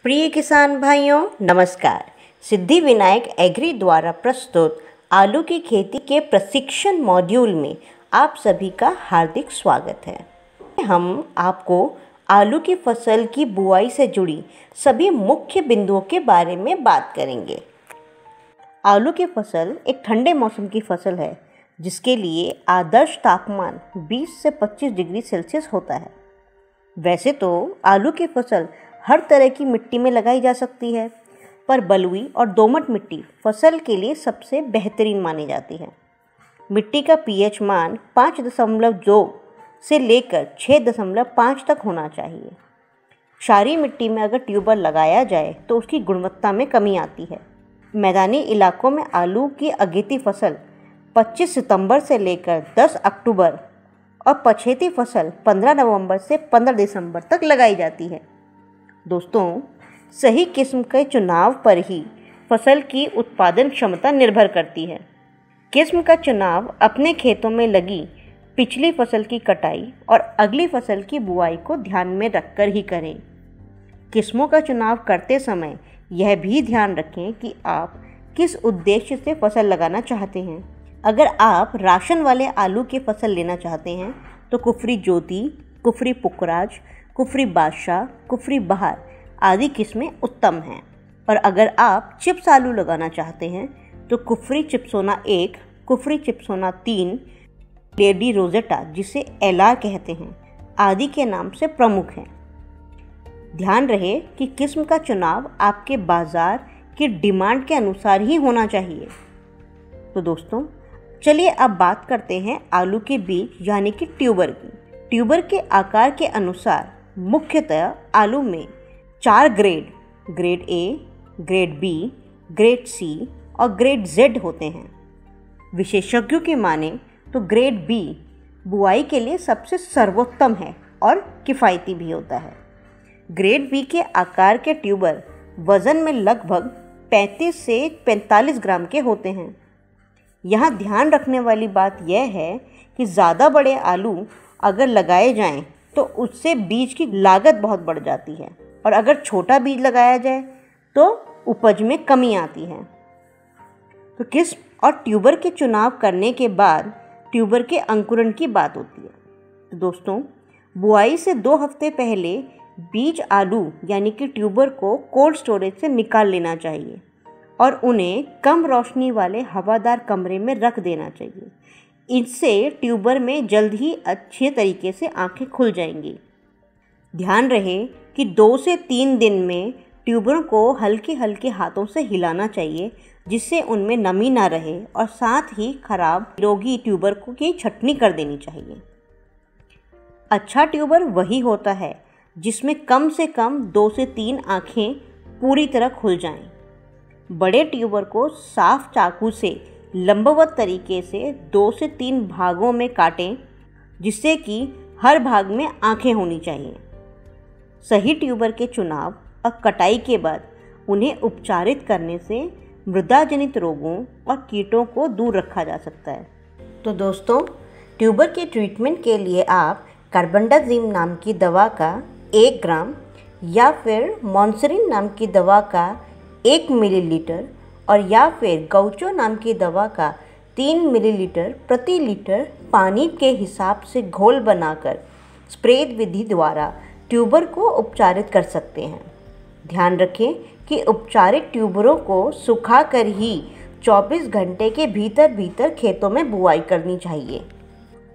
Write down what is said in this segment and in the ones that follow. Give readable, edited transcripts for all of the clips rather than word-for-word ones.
प्रिय किसान भाइयों नमस्कार। सिद्धि विनायक एग्री द्वारा प्रस्तुत आलू की खेती के प्रशिक्षण मॉड्यूल में आप सभी का हार्दिक स्वागत है। हम आपको आलू की फसल की बुआई से जुड़ी सभी मुख्य बिंदुओं के बारे में बात करेंगे। आलू की फसल एक ठंडे मौसम की फसल है जिसके लिए आदर्श तापमान 20 से 25 डिग्री सेल्सियस होता है। वैसे तो आलू की फसल हर तरह की मिट्टी में लगाई जा सकती है, पर बलुई और दोमट मिट्टी फसल के लिए सबसे बेहतरीन मानी जाती है। मिट्टी का पीएच मान 5.2 से लेकर 6.5 तक होना चाहिए। क्षारीय मिट्टी में अगर ट्यूबर लगाया जाए तो उसकी गुणवत्ता में कमी आती है। मैदानी इलाकों में आलू की अगेती फसल 25 सितंबर से लेकर 10 अक्टूबर और पछेती फसल 15 नवंबर से 15 दिसंबर तक लगाई जाती है। दोस्तों, सही किस्म के चुनाव पर ही फसल की उत्पादन क्षमता निर्भर करती है। किस्म का चुनाव अपने खेतों में लगी पिछली फसल की कटाई और अगली फसल की बुआई को ध्यान में रखकर ही करें। किस्मों का चुनाव करते समय यह भी ध्यान रखें कि आप किस उद्देश्य से फसल लगाना चाहते हैं। अगर आप राशन वाले आलू की फसल लेना चाहते हैं तो कुफरी ज्योति, कुफरी पुखराज, कुफरी बादशाह, कुफरी बहार आदि किस्में उत्तम हैं। और अगर आप चिप्स आलू लगाना चाहते हैं तो कुफरी चिप्सोना 1, कुफरी चिप्सोना 3, लेडी रोजेटा जिसे एलआर कहते हैं आदि के नाम से प्रमुख हैं। ध्यान रहे कि किस्म का चुनाव आपके बाज़ार की डिमांड के अनुसार ही होना चाहिए। तो दोस्तों, चलिए अब बात करते हैं आलू के बीज यानी कि ट्यूबर की। ट्यूबर के आकार के अनुसार मुख्यतः आलू में 4 grade A, grade B, grade C और ग्रेड जेड होते हैं। विशेषज्ञों की माने तो ग्रेड बी बुआई के लिए सबसे सर्वोत्तम है और किफ़ायती भी होता है। ग्रेड बी के आकार के ट्यूबर वज़न में लगभग 35 से 45 ग्राम के होते हैं। यहाँ ध्यान रखने वाली बात यह है कि ज़्यादा बड़े आलू अगर लगाए जाएं तो उससे बीज की लागत बहुत बढ़ जाती है, और अगर छोटा बीज लगाया जाए तो उपज में कमी आती है। तो किस्म और ट्यूबर के चुनाव करने के बाद ट्यूबर के अंकुरण की बात होती है। तो दोस्तों, बुआई से 2 हफ्ते पहले बीज आलू यानी कि ट्यूबर को कोल्ड स्टोरेज से निकाल लेना चाहिए और उन्हें कम रोशनी वाले हवादार कमरे में रख देना चाहिए। इससे ट्यूबर में जल्द ही अच्छे तरीके से आंखें खुल जाएंगी। ध्यान रहे कि 2 से 3 दिन में ट्यूबरों को हल्के हल्के हाथों से हिलाना चाहिए जिससे उनमें नमी ना रहे, और साथ ही खराब रोगी ट्यूबर को की छटनी कर देनी चाहिए। अच्छा ट्यूबर वही होता है जिसमें कम से कम 2 से 3 आँखें पूरी तरह खुल जाएं। बड़े ट्यूबर को साफ चाकू से लंबवत तरीके से 2 से 3 भागों में काटें जिससे कि हर भाग में आँखें होनी चाहिए। सही ट्यूबर के चुनाव और कटाई के बाद उन्हें उपचारित करने से मृदा जनित रोगों और कीटों को दूर रखा जा सकता है। तो दोस्तों, ट्यूबर के ट्रीटमेंट के लिए आप कार्बेंडाजिम नाम की दवा का 1 ग्राम या फिर मॉन्सरिन नाम की दवा का 1 मिलीलीटर और या फिर गौचो नाम की दवा का 3 मिलीलीटर प्रति लीटर पानी के हिसाब से घोल बनाकर स्प्रे विधि द्वारा ट्यूबर को उपचारित कर सकते हैं। ध्यान रखें कि उपचारित ट्यूबरों को सुखाकर ही 24 घंटे के भीतर खेतों में बुआई करनी चाहिए।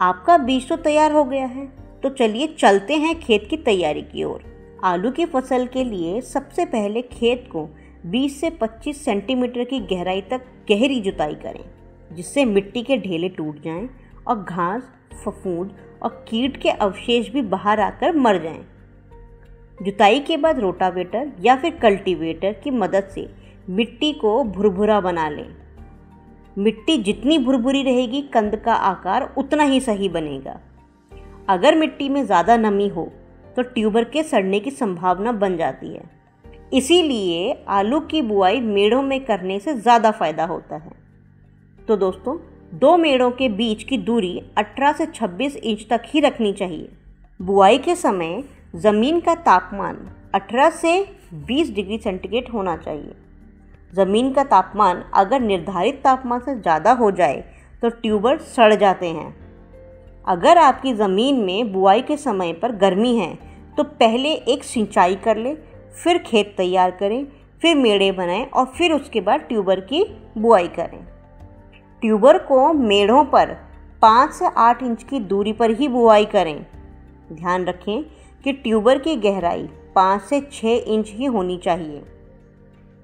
आपका बीज तो तैयार हो गया है, तो चलिए चलते हैं खेत की तैयारी की ओर। आलू की फसल के लिए सबसे पहले खेत को 20 से 25 सेंटीमीटर की गहराई तक गहरी जुताई करें जिससे मिट्टी के ढेले टूट जाएं और घास, फफूंद और कीट के अवशेष भी बाहर आकर मर जाएं। जुताई के बाद रोटावेटर या फिर कल्टीवेटर की मदद से मिट्टी को भुरभुरा बना लें। मिट्टी जितनी भुरभुरी रहेगी कंद का आकार उतना ही सही बनेगा। अगर मिट्टी में ज़्यादा नमी हो तो ट्यूबर के सड़ने की संभावना बन जाती है। इसीलिए आलू की बुआई मेड़ों में करने से ज़्यादा फायदा होता है। तो दोस्तों, 2 मेड़ों के बीच की दूरी 18 से 26 इंच तक ही रखनी चाहिए। बुआई के समय ज़मीन का तापमान 18 से 20 डिग्री सेंटीग्रेड होना चाहिए। ज़मीन का तापमान अगर निर्धारित तापमान से ज़्यादा हो जाए तो ट्यूबर सड़ जाते हैं। अगर आपकी ज़मीन में बुआई के समय पर गर्मी है तो पहले एक सिंचाई कर ले, फिर खेत तैयार करें, फिर मेड़े बनाएं और फिर उसके बाद ट्यूबर की बुआई करें। ट्यूबर को मेड़ों पर 5 से 8 इंच की दूरी पर ही बुआई करें। ध्यान रखें कि ट्यूबर की गहराई 5 से 6 इंच ही होनी चाहिए।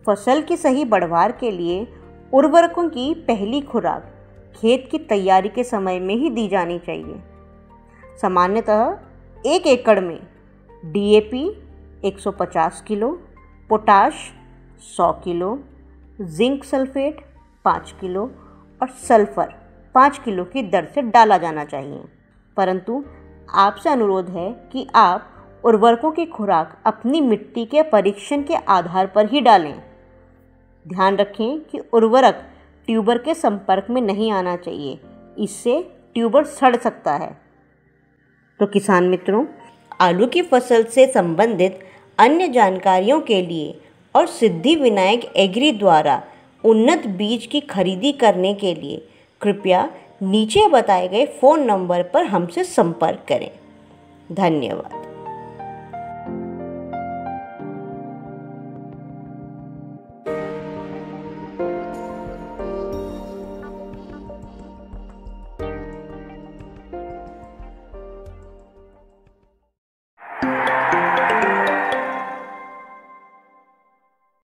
फसल की सही बढ़वार के लिए उर्वरकों की पहली खुराक खेत की तैयारी के समय में ही दी जानी चाहिए। सामान्यतः 1 एकड़ में DAP 150 kilo, potash 100 kilo, zinc sulphate 5 kilo और सल्फर 5 किलो की दर से डाला जाना चाहिए। परंतु आपसे अनुरोध है कि आप उर्वरकों की खुराक अपनी मिट्टी के परीक्षण के आधार पर ही डालें। ध्यान रखें कि उर्वरक ट्यूबर के संपर्क में नहीं आना चाहिए, इससे ट्यूबर सड़ सकता है। तो किसान मित्रों, आलू की फसल से संबंधित अन्य जानकारियों के लिए और सिद्धि विनायक एग्री द्वारा उन्नत बीज की खरीदी करने के लिए कृपया नीचे बताए गए फ़ोन नंबर पर हमसे संपर्क करें। धन्यवाद।